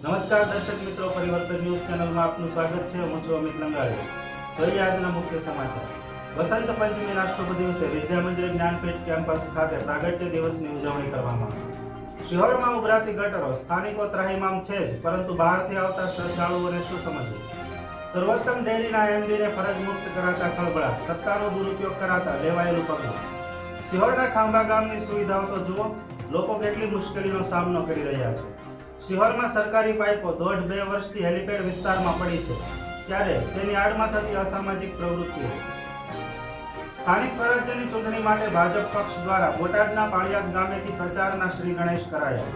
નમસ્કાર દર્શક મિત્રો, પરિવર્તન ન્યૂઝ ચેનલમાં આપનું સ્વાગત છે. હું છું અમિત લંગાડે. જોઈએ આજના મુખ્ય સમાચાર. વસંત પંચમીના શુભ દિવસે વિદ્યામંજરી જ્ઞાનપીઠ કેમ્પસ ખાતે પ્રાગટ્ય દિવસની ઉજવણી કરવામાં આવી. શિહોરમાં ઉભરાતી ગટરો સ્થાનિકો ત્રાહિમામ છે જ, પરંતુ બહારથી આવતા શ્રદ્ધાળુઓને શું સમજવું? સર્વોત્તમ ડેરીના એમડીને ફરજ મુક્ત કરાતા ખળભળાટ, સત્તાનો દુરુપયોગ કરાતા લેવાયેલું પગલું. શિહોરના ખાંભા ગામની સુવિધાઓ તો જુઓ, લોકો કેટલી મુશ્કેલીનો સામનો કરી રહ્યા છે. શિહોરમાં સરકારી પાઇપો 1.5-2 વર્ષથી હેલીપેડ વિસ્તારમાં પડી છે, ત્યારે તેની આડમાં થતી અસામાજિક પ્રવૃત્તિઓ. સ્થાનિક સ્વરાજ્યની ચૂંટણી માટે ભાજપ પક્ષ દ્વારા બોટાદના પાળિયાદ ગામેથી પ્રચારના શ્રી ગણેશ કરાયા.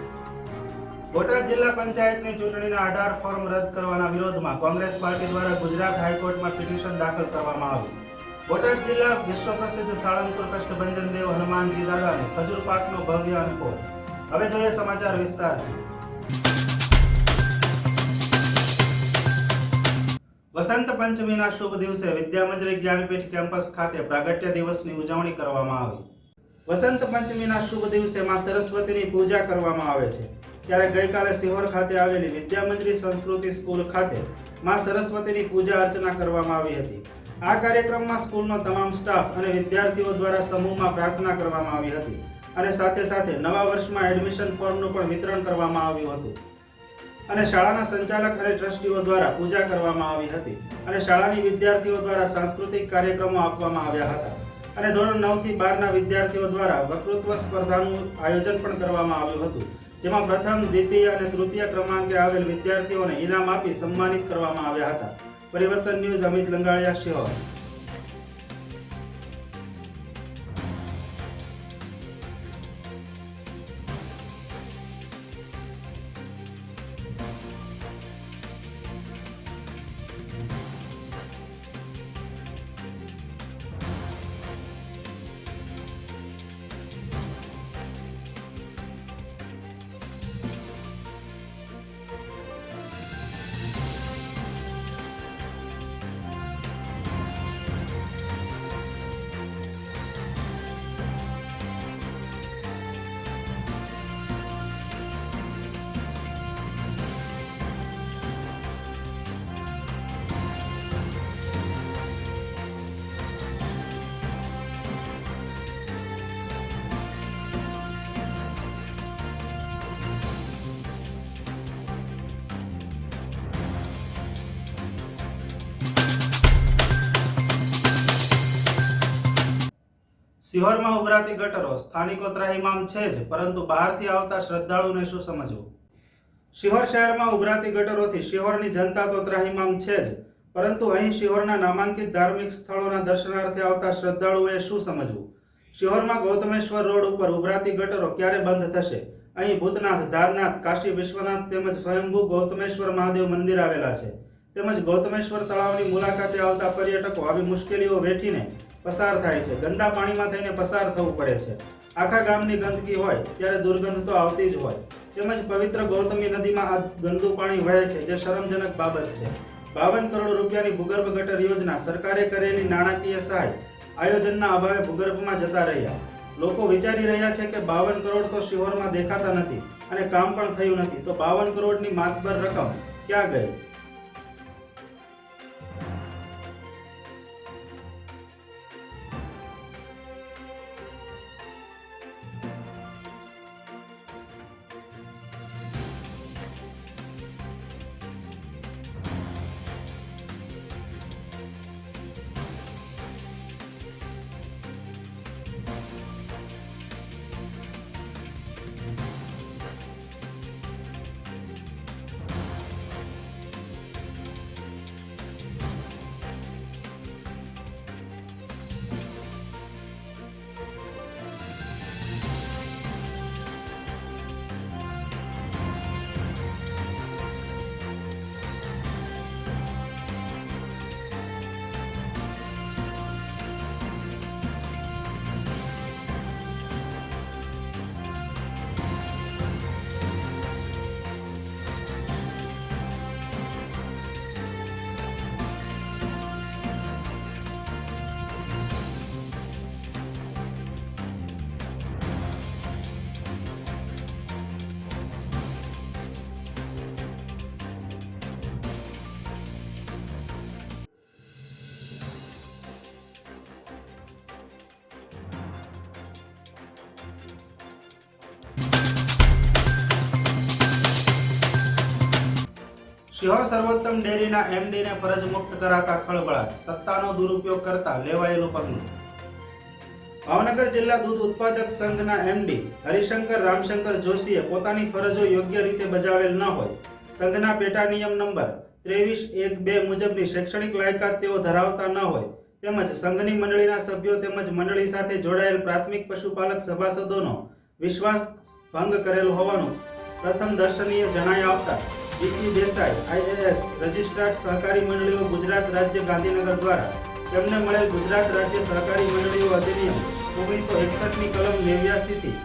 બોટાદ જિલ્લા પંચાયતની ચૂંટણીના 18 ફોર્મ રદ કરવાના વિરોધમાં કોંગ્રેસ પાર્ટી દ્વારા ગુજરાત હાઈકોર્ટમાં પિટિશન દાખલ કરવામાં આવી. બોટાદ જિલ્લા વિશ્વ પ્રસિદ્ધ સાળંગપુર કષ્ટભંજન દેવ હનુમાનજી દાદાને ખજૂર પાકનો ભવ્ય અનુભવ. હવે જોઈએ સમાચાર વિસ્તારથી. વસંત પંચમીના શુભ દિવસે વિદ્યામંજરી જ્ઞાનપીઠ કેમ્પસ ખાતે પ્રાગટ્ય દિવસની ઉજવણી કરવામાં આવી. વસંત પંચમીના શુભ દિવસે માં સરસ્વતીની પૂજા કરવામાં આવે છે, ત્યારે ગઈકાલે શિહોર ખાતે આવેલી વિદ્યામંજરી સંસ્કૃતિ સ્કૂલ ખાતે માં સરસ્વતીની પૂજા અર્ચના કરવામાં આવી હતી. આ કાર્યક્રમમાં સ્કૂલનો તમામ સ્ટાફ અને વિદ્યાર્થીઓ દ્વારા સમૂહમાં પ્રાર્થના કરવામાં આવી હતી અને સાથે સાથે નવા વર્ષમાં એડમિશન ફોર્મનું પણ વિતરણ કરવામાં આવ્યું હતું અને શાળાના સંચાલક અને ટ્રસ્ટીઓ દ્વારા પૂજા કરવામાં આવી હતી અને શાળાની વિદ્યાર્થીઓ દ્વારા સાંસ્કૃતિક કાર્યક્રમો આપવામાં આવ્યા હતા અને ધોરણ 9 થી 12 ના વિદ્યાર્થીઓ દ્વારા વક્તૃત્વ સ્પર્ધાનું આયોજન પણ કરવામાં આવ્યું હતું, જેમાં પ્રથમ, દ્વિતીય અને તૃતીય ક્રમાંકે આવેલ વિદ્યાર્થીઓને ઇનામ આપી સન્માનિત કરવામાં આવ્યા હતા. પરિવર્તન ન્યૂઝ, અમિત લંગાડિયા, શિહોર. શિહોરમાં ઉભરાતી ગટરો સ્થાનિકો ત્રાહિમામ છે જ, પરંતુ બહારથી આવતા શ્રદ્ધાળુને શું સમજવું? શિહોર શહેરમાં ઉભરાતી ગટરોથી શિહોરની જનતા તો ત્રાહિમામ છે જ, પરંતુ અહીં શિહોરના નામાંકિત ધાર્મિક સ્થળોના દર્શનાર્થે આવતા શ્રદ્ધાળુઓએ શું સમજવું? શિહોરમાં ગૌતમેશ્વર રોડ ઉપર ઉભરાતી ગટરો ક્યારે બંધ થશે? અહીં ભૂતનાથ, ધારનાથ, કાશી વિશ્વનાથ તેમજ સ્વયંભૂ ગૌતમેશ્વર મહાદેવ મંદિર આવેલા છે, તેમજ ગૌતમેશ્વર તળાવની મુલાકાતે આવતા પર્યટકો આવી મુશ્કેલીઓ વેઠીને પસાર થાય છે. ગંદા પાણીમાં થઈને પસાર થવું પડે છે. આખા ગામની ગંદકી હોય ત્યારે દુર્ગંધ તો આવતી જ હોય, તેમજ પવિત્ર ગૌતમી નદીમાં આ ગંદુ પાણી વહે છે, જે શરમજનક બાબત છે. 52 કરોડ રૂપિયાની ભૂગર્ભ ગટર યોજના સરકારે કરેલી નાણાકીય સહાય આયોજનના અભાવે ભૂગર્ભમાં જતા રહ્યા. લોકો વિચારી રહ્યા છે કે 52 કરોડ તો શિહોરમાં દેખાતા નથી અને કામ પણ થયું નથી, તો 52 કરોડની માતબર રકમ ક્યાં ગઈ? સિહોર સર્વોત્તમ ડેરીના એમડીને ફરજ મુક્ત કરાતા ખળભળાટ, સત્તાનો દુરુપયોગ કરતા લેવાયેલું પગલું. ભાવનગર જિલ્લા દૂધ ઉત્પાદક સંઘના એમડી હરિશંકર રામશંકર જોશીએ પોતાની ફરજો યોગ્ય રીતે બજાવેલ ન હોય, સંઘના પેટા નિયમ નંબર 23(1)(2) મુજબની શૈક્ષણિક લાયકાત તેઓ ધરાવતા ન હોય તેમજ સંઘની મંડળીના સભ્યો તેમજ મંડળી સાથે જોડાયેલ પ્રાથમિક પશુપાલક સભાસદોનો વિશ્વાસ ભંગ કરેલ હોવાનું પ્રથમ દર્શનીય જણાઈ આવતા ડીપી દેસાઈ આઈએએસ રજિસ્ટ્રાર્ડ સહકારી મંડળીઓ ગુજરાત રાજ્ય ગાંધીનગર દ્વારા તેમને મળેલ ગુજરાત રાજ્ય સહકારી મંડળીઓ અધિનિયમ 1961ની કલમ 89 થી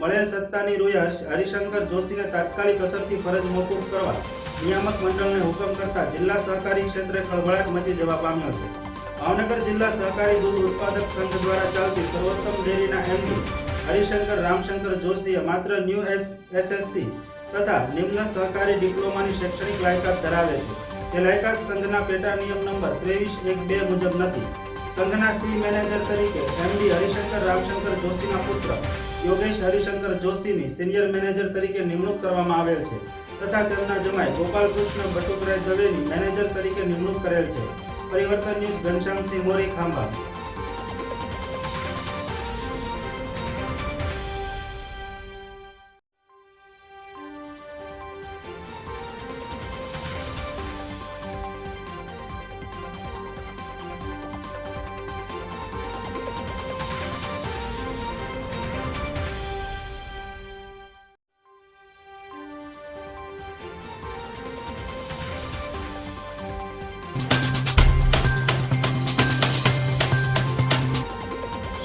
મળેલ સત્તાની રૂએ હરિશંકર જોશીને તાત્કાલિક અસરથી ફરજ મોકૂફ કરવા નિયામક મંડળને હુકમ કરતા જિલ્લા સહકારી ક્ષેત્રે ખળભળાટ મચી જવા પામ્યો છે. ભાવનગર જિલ્લા સહકારી દૂધ ઉત્પાદક સંઘ દ્વારા ચાલતી સર્વોત્તમ ડેરીના એમડી હરિશંકર રામશંકર જોશીએ માત્ર ન્યૂ એસએસસી તથા નિમ્ન સહકારી ડિપ્લોમાની શૈક્ષણિક લાયકાત ધરાવે છે. તે લાયકાત સંઘના પેટા નિયમ નંબર 23(1)(2) મુજબ નથી. સંઘના સી મેનેજર તરીકે એમડી હરિશંકર રામશંકર જોશીના પુત્ર યોગેશ હરિશંકર જોશીની સિનિયર મેનેજર તરીકે નિમણૂક કરવામાં આવેલ છે તથા તેમના જમાઈ ગોપાલકૃષ્ણ બટુકરાય દવેની મેનેજર તરીકે નિમણૂક કરેલ છે. પરિવર્તન ન્યૂઝ, ઘનશ્યામસિંહ મોરી, ખાંભા.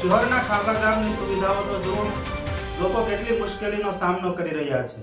સિહોરના ખાંભા ગામની સુવિધાઓ તો જુઓ, લોકો કેટલી મુશ્કેલીનો સામનો કરી રહ્યા છે.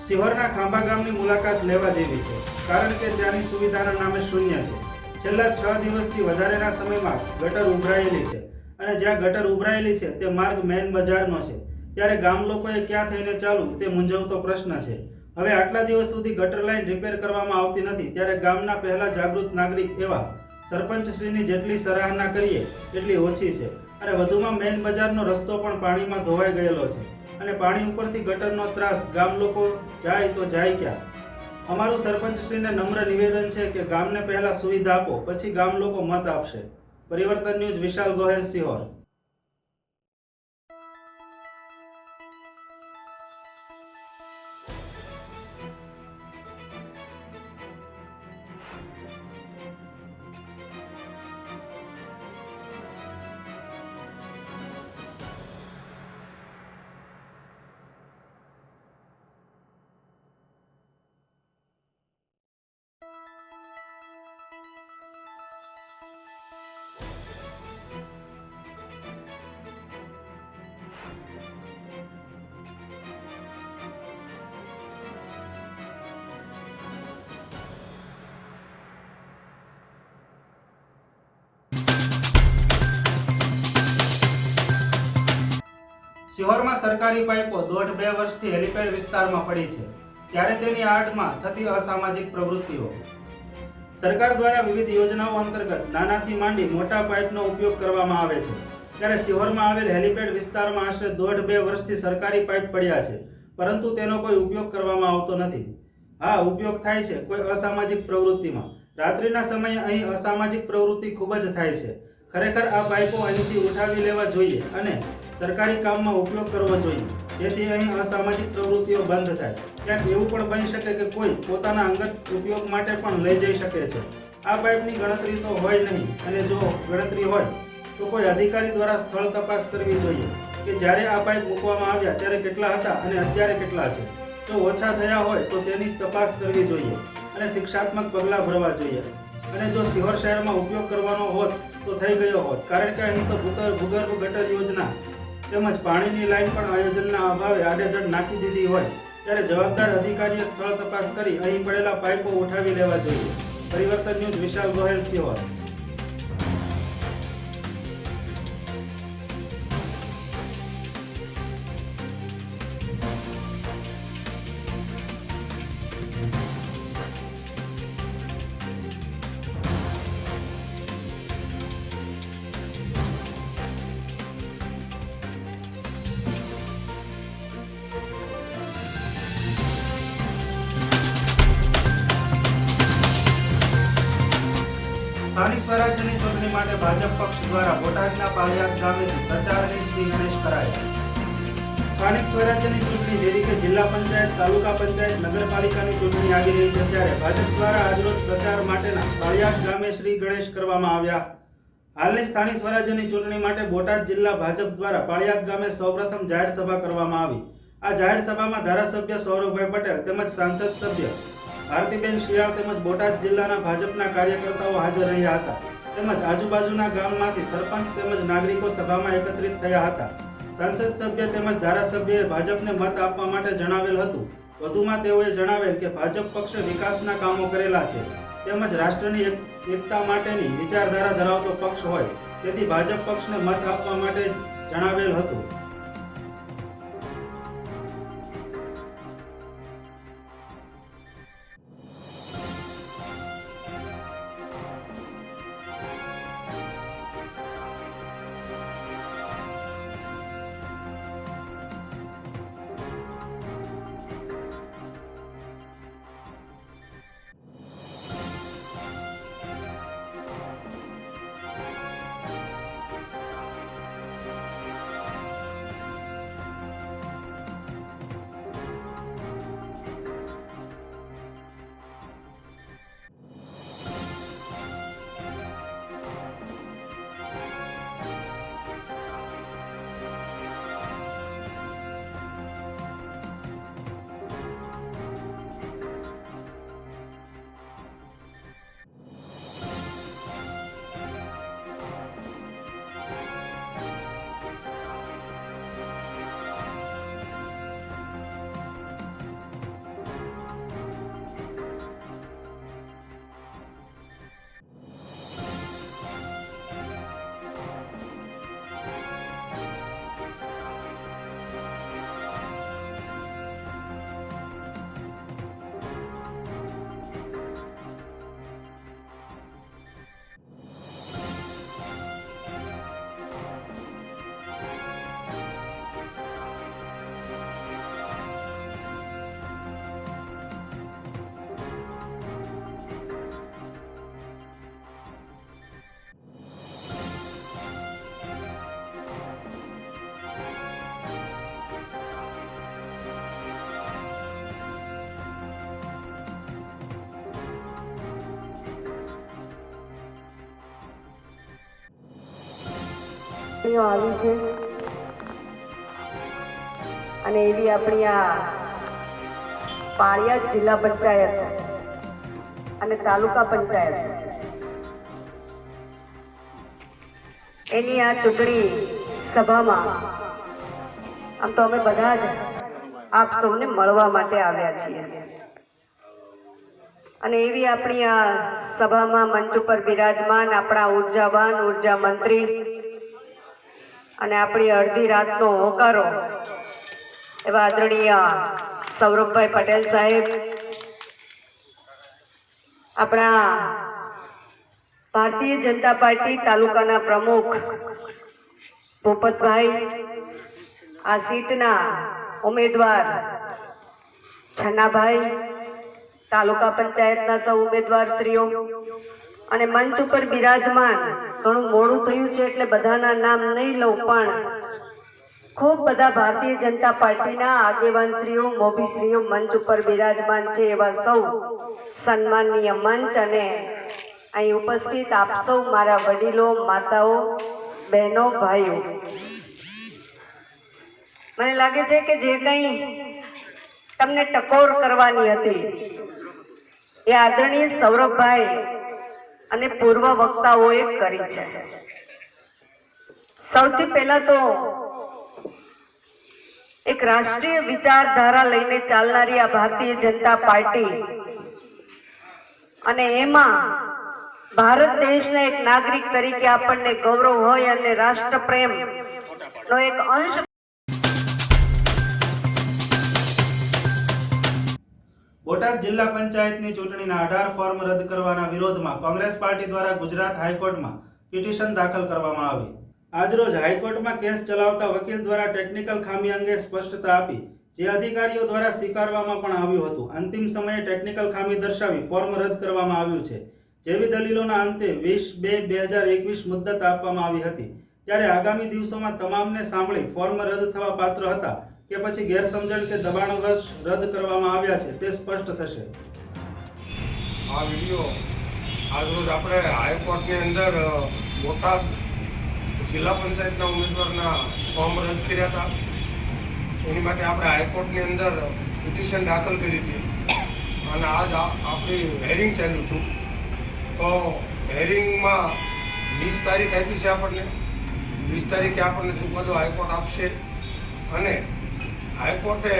સિહોરના ખાંભા ગામની મુલાકાત લેવા જેવી છે, કારણ કે ત્યાંની સુવિધાના નામે શૂન્ય છે. છેલ્લા 6 દિવસથી વધારેના સમયમાં ગટર ઉભરાયેલી છે અને જ્યાં ગટર ઉભરાયેલી છે તે માર્ગ મેન બજારનો છે. ત્યારે ગામ લોકોએ ક્યાં થઈને ચાલવું તે મૂંઝવતો પ્રશ્ન છે. હવે આટલા દિવસ સુધી ગટર લાઈન રિપેર કરવામાં આવતી નથી, ત્યારે ગામના પહેલા જાગૃત નાગરિક એવા સરપંચશ્રીની જેટલી સરાહના કરીએ એટલી ઓછી છે. અને વધુમાં મેન બજારનો રસ્તો પણ પાણીમાં ધોવાઈ ગયેલો છે અને પાણી ઉપરથી ગટરનો ત્રાસ, ગામ લોકો જાય તો જાય ક્યાં? અમારું સરપંચશ્રીને નમ્ર નિવેદન છે કે ગામને પહેલા સુવિધા આપો, પછી ગામ લોકો મત આપશે. પરિવર્તન ન્યૂઝ, વિશાલ ગોહેલ, સિહોર. સિહોરમાં સરકારી પાઇપો 1.5-2 વર્ષથી હેલીપેડ વિસ્તારમાં પડી છે, ત્યારે તેની આડમાં થતી અસામાજિક પ્રવૃત્તિઓ. સરકાર દ્વારા વિવિધ યોજનાઓ અંતર્ગત નાનાથી માંડી મોટા પાઇપનો ઉપયોગ કરવામાં આવે છે, ત્યારે સિહોરમાં આવેલ હેલીપેડ વિસ્તારમાં આશરે 1.5-2 વર્ષથી સરકારી પાઇપ પડ્યા છે, પરંતુ તેનો કોઈ ઉપયોગ કરવામાં આવતો નથી. હા, ઉપયોગ થાય છે કોઈ અસામાજિક પ્રવૃત્તિમાં. રાત્રિના સમયે અહીં અસામાજિક પ્રવૃત્તિ ખૂબ જ થાય છે. ખરેખર આ પાઇપો અહીંથી ઉઠાવી લેવા જોઈએ અને સરકારી કામમાં ઉપયોગ કરવો જોઈએ, જેથી અહીં અસામાજિક પ્રવૃત્તિઓ બંધ થાય. ક્યાંક એવું પણ બની શકે કે કોઈ પોતાના અંગત ઉપયોગ માટે પણ લઈ જઈ શકે છે. આ પાઇપની ગણતરી તો હોય નહીં, અને જો ગણતરી હોય તો કોઈ અધિકારી દ્વારા સ્થળ તપાસ કરવી જોઈએ કે જ્યારે આ પાઇપ મૂકવામાં આવ્યા ત્યારે કેટલા હતા અને અત્યારે કેટલા છે. જો ઓછા થયા હોય તો તેની તપાસ કરવી જોઈએ અને શિક્ષાત્મક પગલાં ભરવા જોઈએ. અને જો સિહોર શહેરમાં ઉપયોગ કરવાનો હોત તો થઈ ગયો હોત, કારણ કે અહીં તો ભૂગર્ભ ગટર યોજના તેમજ પાણીની લાઈન પણ આયોજનના અભાવે આડેધડ નાખી દીધી હોય, ત્યારે જવાબદાર અધિકારીએ સ્થળ તપાસ કરી અહીં પડેલા પાઇપો ઉઠાવી લેવા જોઈએ. પરિવર્તન ન્યૂઝ, વિશાલ ગોહેલ, સિહોર. સ્થાનિક સ્વરાજ્યની ચૂંટણી માટે ભાજપ પક્ષ દ્વારા બોટાદના પાળિયાદ ગામેથી પ્રચારની શ્રી ગણેશ કરાયા. સ્થાનિક સ્વરાજ્યની ચૂંટણી જેવી કે જિલ્લા પંચાયત, તાલુકા પંચાયત, નગરપાલિકાની ચૂંટણી આવી રહી છે ત્યારે ભાજપ દ્વારા આજરોજ પ્રચાર માટેના પાળિયાદ ગામે શ્રી ગણેશ કરવામાં આવ્યા. હાલની સ્થાનિક સ્વરાજ્યની ચૂંટણી માટે બોટાદ જિલ્લા ભાજપ દ્વારા પાળિયાદ ગામે સૌપ્રથમ જાહેર સભા કરવામાં આવી. આ જાહેર સભામાં ધારાસભ્ય સૌરભભાઈ પટેલ તેમજ સાંસદ સભ્ય ભારતીબેન શિયાળ તેમજ બોટાદ જિલ્લાના ભાજપના કાર્યકર્તાઓ હાજર રહ્યા હતા. તેમજ આજુબાજુના ગામમાંથી સરપંચ તેમજ નાગરિકો સભામાં એકત્રિત થયા હતા. સાંસદ સભ્ય તેમજ ધારાસભ્યએ ભાજપને મત આપવા માટે જણાવેલ હતું. વધુમાં તેઓએ જણાવેલ કે ભાજપ પક્ષે વિકાસના કામો કરેલા છે તેમજ રાષ્ટ્રની એકતા માટેની વિચારધારા ધરાવતો પક્ષ હોય તેથી ભાજપ પક્ષને મત આપવા માટે જણાવેલ હતું. આવી છે અને એવી આપણી આ પાળિયાદ જિલ્લા પંચાયત અને તાલુકા પંચાયત એની આ ચૂંટણી સભામાં આમ તો અમે બધા જ આપ સૌને મળવા માટે આવ્યા છીએ અને એવી આપણી આ સભામાં મંચ ઉપર બિરાજમાન આપણા ઉર્જાવાન ઉર્જા મંત્રી અને આપણી અડધી રાતનો હોકારો એવા આદરણીય સૌરભભાઈ પટેલ સાહેબ, આપણા ભારતીય જનતા પાર્ટી તાલુકાના પ્રમુખ ભૂપતભાઈ, આ સીટના ઉમેદવાર છન્નાભાઈ, તાલુકા પંચાયતના સૌ ઉમેદવારશ્રીઓ અને મંચ ઉપર બિરાજમાન, ઘણું મોડું થયું છે એટલે બધાના નામ નહીં લઉં પણ ખૂબ બધા ભારતીય જનતા પાર્ટીના આગેવાનશ્રીઓ, મોભીશ્રીઓ મંચ ઉપર બિરાજમાન છે એવા સૌ સન્માનનીય મંચ અને અહીં ઉપસ્થિત આપ સૌ મારા વડીલો, માતાઓ, બહેનો, ભાઈઓ, મને લાગે છે કે જે કંઈ તમને ટકોર કરવાની હતી એ આદરણીય સૌરભભાઈ અને પૂર્વ વક્તાઓએ કરી છે. સૌથી પહેલા તો એક રાષ્ટ્રીય વિચારધારા લઈને ચાલનારી આ ભારતીય જનતા પાર્ટી અને એમાં ભારત દેશના એક નાગરિક તરીકે આપણને ગૌરવ હોય અને રાષ્ટ્રપ્રેમ નો એક અંશ. બોટાદ જિલ્લા પંચાયતની ચૂંટણીના 18 ફોર્મ રદ કરવાના વિરોધમાં કોંગ્રેસ પાર્ટી દ્વારા ગુજરાત હાઈકોર્ટમાં પિટિશન દાખલ કરવામાં આવી. આજરોજ હાઈકોર્ટમાં કેસ ચલાવતા વકીલ દ્વારા ટેકનિકલ ખામી અંગે સ્પષ્ટતા આપી, જે અધિકારીઓ દ્વારા સ્વીકારવામાં પણ આવ્યું હતું. અંતિમ સમયે ટેકનિકલ ખામી દર્શાવી ફોર્મ રદ કરવામાં આવ્યું છે, જેવી દલીલોના અંતે 20/2/2021 મુદ્દત આપવામાં આવી હતી, ત્યારે આગામી દિવસોમાં તમામને સાંભળી ફોર્મ રદ થવા પાત્ર હતા કે પછી ગેરસમજણ કે દબાણવશ રદ કરવામાં આવ્યા છે તે સ્પષ્ટ થશે. આ વિડીયો આજરોજ આપણે હાઈકોર્ટની અંદર બોટાદ જિલ્લા પંચાયતના ઉમેદવારના ફોર્મ રદ કર્યા હતા. એની માટે આપણે હાઈકોર્ટની અંદર પિટિશન દાખલ કરી હતી અને આજ આપણી હેરિંગ ચાલ્યું હતું. તો હેરિંગમાં 20 તારીખ આપી છે આપણને. 20 તારીખે આપણને ચુકાદો હાઈકોર્ટ આપશે અને હાઈકોર્ટે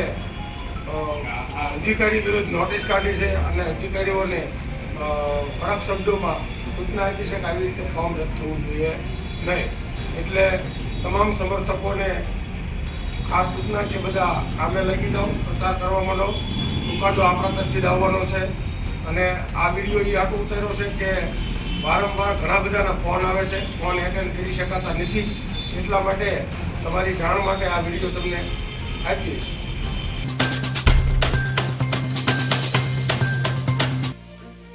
અધિકારી વિરુદ્ધ નોટિસ કાઢી છે અને અધિકારીઓને કડક શબ્દોમાં સૂચના આપી છે કે આવી રીતે ફોર્મ રદ થવું જોઈએ નહીં. એટલે તમામ સમર્થકોને ખાસ સૂચના કે બધા કામે લાગી જાઓ, પ્રચાર કરવા માંડો. ચુકાદો આપણા તરફથી જ આવવાનો છે અને આ વિડીયો એ આટલું ઉતાર્યો છે કે વારંવાર ઘણા બધાના ફોન આવે છે, ફોન એટેન્ડ કરી શકાતા નથી. એટલા માટે તમારી જાણ માટે આ વિડીયો તમને આપીએ છીએ.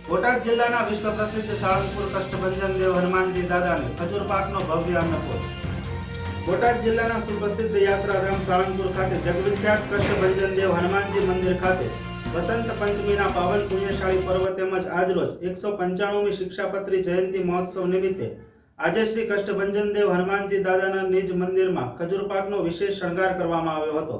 બોટાદ જિલ્લાના વિશ્વ પ્રસિદ્ધ સાળંગપુર કષ્ટભંજન દેવ હનુમાનજી દાદાને ખજૂર પાકનો ભવ્ય અન્નભોજ. બોટાદ જિલ્લાના સુપ્રસિદ્ધ યાત્રાધામ સાળંગપુર ખાતે જગવિખ્યાત કષ્ટભંજન દેવ હનુમાનજી મંદિર ખાતે વસંત પંચમીના પાવન પુણ્યશાળી પર્વ તેમજ આજરોજ 195મી શિક્ષાપત્રી જયંતિ મહોત્સવ નિમિત્તે આજે શ્રી કષ્ટભંજન દેવ હનુમાનજી દાદાના નિજ મંદિરમાં ખજૂર પાકનો વિશેષ શણગાર કરવામાં આવ્યો હતો.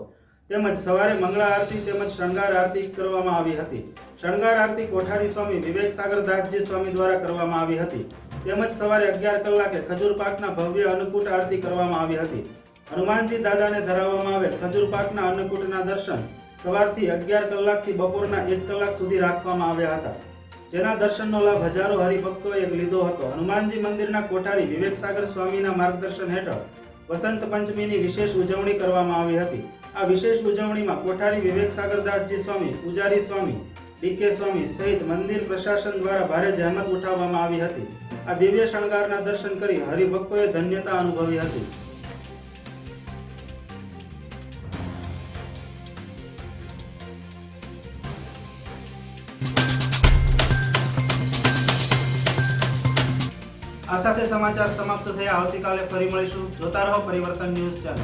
તેમજ સવારે મંગળા આરતી તેમજ શણગાર આરતી કરવામાં આવી હતી. શણગાર આરતી કોઠારી સ્વામી વિવેક સાગર દાસજી સ્વામી દ્વારા કરવામાં આવી હતી. તેમજ સવારે 11 કલાકે ખજૂર પાકના ભવ્ય અન્નકૂટ આરતી કરવામાં આવી હતી. હનુમાનજી દાદાને ધરાવવામાં આવેલ ખજૂર પાકના અન્નકૂટના દર્શન સવારથી 11 કલાકથી બપોરના 1 કલાક સુધી રાખવામાં આવ્યા હતા, જેના દર્શનનો લાભ હજારો હરિભક્તોએ લીધો હતો. હનુમાનજી મંદિરના કોઠારી વિવેક સાગર સ્વામીના માર્ગદર્શન હેઠળ વસંત પંચમીની વિશેષ ઉજવણી કરવામાં આવી હતી. આ વિશેષ ઉજવણીમાં કોઠારી વિવેક સાગર દાસજી સ્વામી, પૂજારી સ્વામી ડીકે સ્વામી સહિત મંદિર પ્રશાસન દ્વારા ભારે જહેમત ઉઠાવવામાં આવી હતી. આ દિવ્ય શણગારના દર્શન કરી હરિભક્તોએ ધન્યતા અનુભવી હતી. આ સાથે સમાચાર સમાપ્ત થયા. આવતીકાલે ફરી મળીશું. જોતા રહો પરિવર્તન ન્યૂઝ ચેનલ.